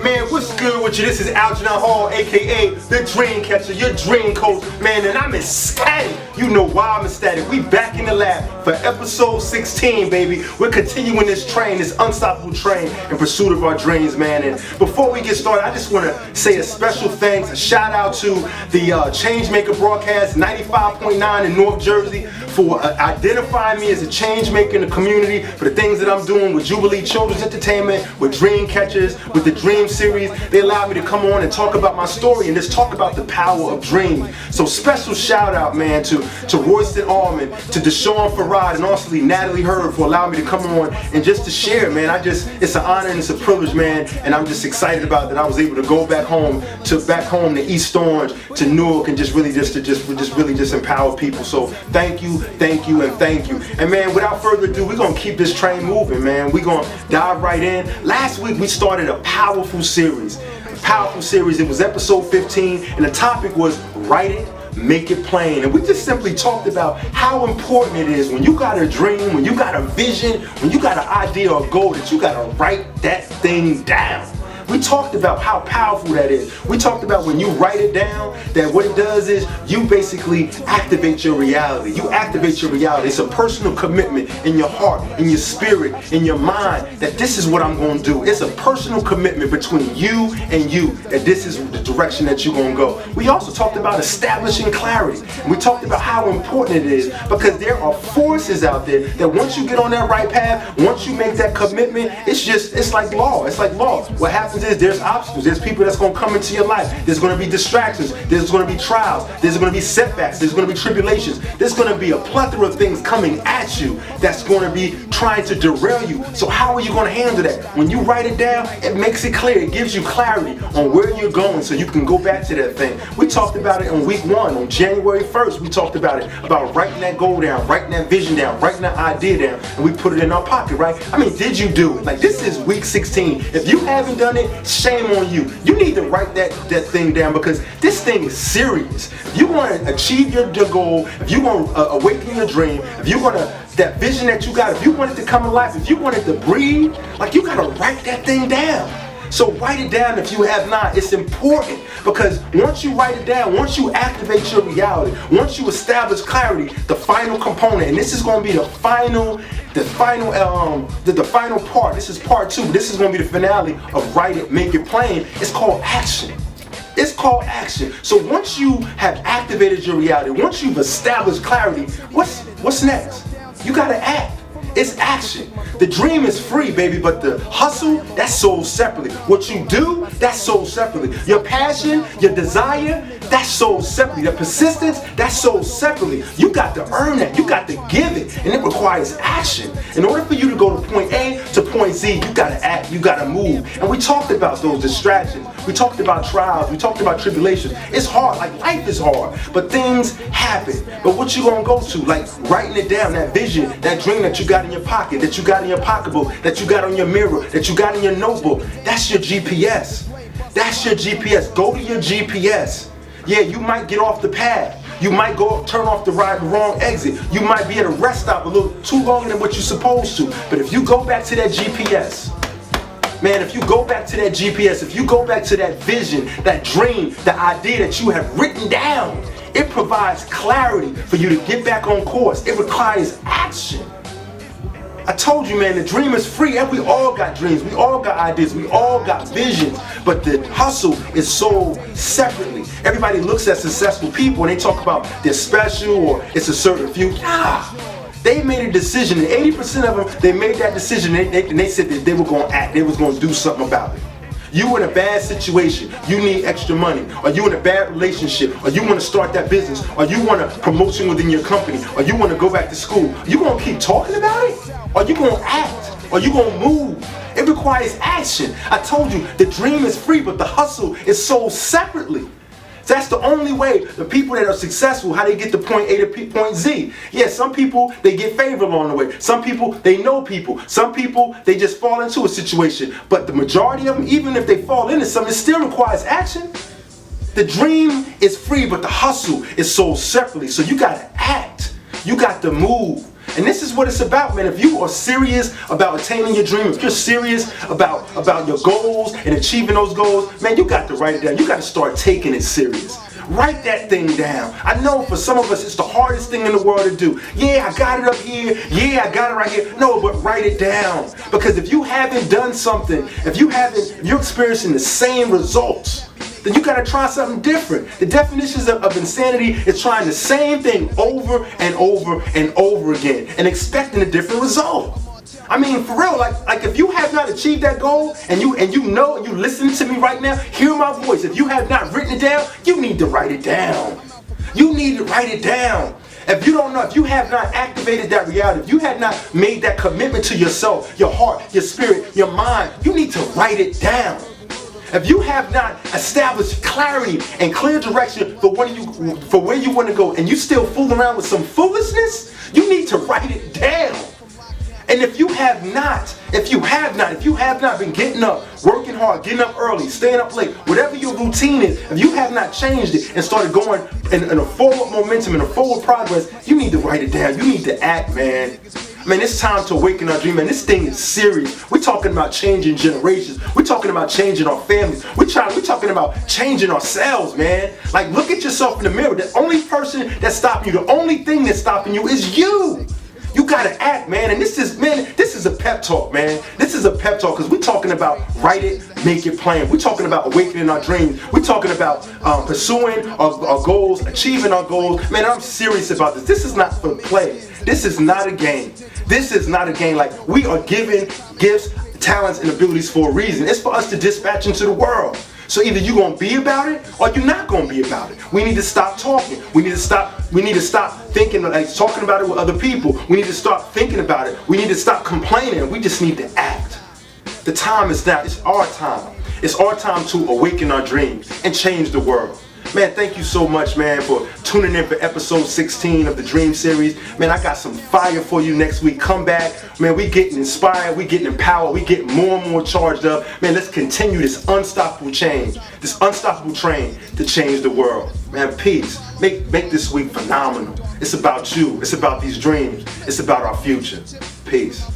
Man, what's good with you? This is Algernon Hall, aka the Dream Catcher, your dream coach, man, and I'm ecstatic. You know why I'm ecstatic. We back in the lab for episode 16, baby. We're continuing this train, this unstoppable train in pursuit of our dreams, man. And before we get started, I just want to say a special thanks, a shout out to the Changemaker broadcast 95.9 in North Jersey for identifying me as a change maker in the community, for the things that I'm doing with Jubilee Children's Entertainment, with Dream Catchers, with the Dream Series. They allowed me to come on and talk about my story and just talk about the power of dreams. So special shout out, man, to Royston Allman, to Deshaun Farad, and also Natalie Hurd for allowing me to come on and just to share, man. It's an honor and it's a privilege, man, and I'm just excited about that I was able to go back home to East Orange, to Newark, and just really empower people. So thank you, and thank you. And man, without further ado, we're gonna keep this train moving, man. We're gonna dive right in. Last week we started a powerful series. It was episode 15, and the topic was write it, make it plain. And we just simply talked about how important it is when you got a dream, when you got a vision, when you got an idea or goal, that you gotta write that thing down. We talked about how powerful that is. We talked about when you write it down, that what it does is you basically activate your reality. You activate your reality. It's a personal commitment in your heart, in your spirit, in your mind, that this is what I'm going to do. It's a personal commitment between you and you, that this is the direction that you're going to go. We also talked about establishing clarity. And we talked about how important it is, because there are forces out there that once you get on that right path, once you make that commitment, it's like law. It's like law. What happens is there's obstacles, there's people that's going to come into your life, there's going to be distractions, there's going to be trials, there's going to be setbacks, there's going to be tribulations, there's going to be a plethora of things coming at you that's going to be trying to derail you. So how are you going to handle that? When you write it down, it makes it clear, it gives you clarity on where you're going so you can go back to that thing. We talked about it on week 1, on January 1st, we talked about it, about writing that goal down, writing that vision down, writing that idea down, and we put it in our pocket, right? I mean, did you do it? Like, this is week 16. If you haven't done it, shame on you. You need to write that thing down, because this thing is serious. If you want to achieve your goal, if you want to awaken your dream, if you want to, that vision that you got, if you want it to come alive, if you want it to breathe, like, you got to write that thing down. So write it down if you have not. It's important, because once you write it down, once you activate your reality, once you establish clarity, the final component, and this is going to be the final part. This is part 2. This is going to be the finale of write it, make it plain. It's called action. It's called action. So once you have activated your reality, once you've established clarity, what's next? You got to act. It's action. The dream is free, baby, but the hustle, that's sold separately. What you do, that's sold separately. Your passion, your desire, that's sold separately. The persistence, that's sold separately. You got to earn that. You got to give it. And it requires action. In order for you to go to point A to point Z, you got to act. You got to move. And we talked about those distractions. We talked about trials. We talked about tribulations. It's hard. Like, life is hard. But things happen. But what you gonna go to? Like, writing it down, that vision, that dream that you got in your pocket, that you got in your pocketbook, that you got on your mirror, that you got in your notebook. That's your GPS. That's your GPS. Go to your GPS. Yeah, you might get off the path. You might turn off the wrong exit. You might be at a rest stop a little too longer than what you're supposed to. But if you go back to that GPS, man, if you go back to that GPS, if you go back to that vision, that dream, the idea that you have written down, it provides clarity for you to get back on course. It requires action. I told you, man, the dream is free, and we all got dreams, we all got ideas, we all got visions, but the hustle is sold separately. Everybody looks at successful people and they talk about they're special or it's a certain few. Nah, they made a decision, and 80% of them, they made that decision, and they said that they were going to act, they was going to do something about it. You in a bad situation, you need extra money, or you in a bad relationship, or you want to start that business, or you want a promotion within your company, or you want to go back to school. You going to keep talking about it? Or you going to act? Or you going to move? It requires action. I told you, the dream is free, but the hustle is sold separately. That's the only way the people that are successful, how they get to point A to point Z. Yeah, some people, they get favor along the way. Some people, they know people. Some people, they just fall into a situation. But the majority of them, even if they fall into something, it still requires action. The dream is free, but the hustle is sold separately. So you gotta act. You got to move. And this is what it's about, man. If you are serious about attaining your dream, if you're serious about your goals and achieving those goals, man, you got to write it down. You got to start taking it serious. Write that thing down. I know for some of us it's the hardest thing in the world to do. Yeah, I got it up here. Yeah, I got it right here. No, but write it down. Because if you haven't done something, if you're experiencing the same results, then you gotta try something different. The definitions of insanity is trying the same thing over and over and over again and expecting a different result. I mean, for real, like if you have not achieved that goal and you listen to me right now, hear my voice. If you have not written it down, you need to write it down. You need to write it down. If you don't know, if you have not activated that reality, if you have not made that commitment to yourself, your heart, your spirit, your mind, you need to write it down. If you have not established clarity and clear direction for where you want to go, and you still fool around with some foolishness, you need to write it down. And if you have not been getting up, working hard, getting up early, staying up late, whatever your routine is, if you have not changed it and started going in a forward momentum, in a forward progress, you need to write it down. You need to act, man. Man, it's time to awaken our dream, man. This thing is serious. We're talking about changing generations. We're talking about changing our families. We're talking about changing ourselves, man. Like, look at yourself in the mirror. The only person that's stopping you, the only thing that's stopping you is you. You gotta act, man. And this is a pep talk, man. This is a pep talk because we're talking about write it, make it plain. We're talking about awakening our dreams. We're talking about pursuing our goals, achieving our goals. Man, I'm serious about this. This is not for play. This is not a game. This is not a game. Like, we are given gifts, talents, and abilities for a reason. It's for us to dispatch into the world. So either you're gonna be about it or you're not gonna be about it. We need to stop talking. We need to stop thinking, like talking about it with other people. We need to start thinking about it. We need to stop complaining. We just need to act. The time is now. It's our time. It's our time to awaken our dreams and change the world. Man, thank you so much, man, for tuning in for episode 16 of the Dream Series. Man, I got some fire for you next week. Come back. Man, we getting inspired. We getting empowered. We getting more and more charged up. Man, let's continue this unstoppable change, this unstoppable train to change the world. Man, peace. Make this week phenomenal. It's about you. It's about these dreams. It's about our future. Peace.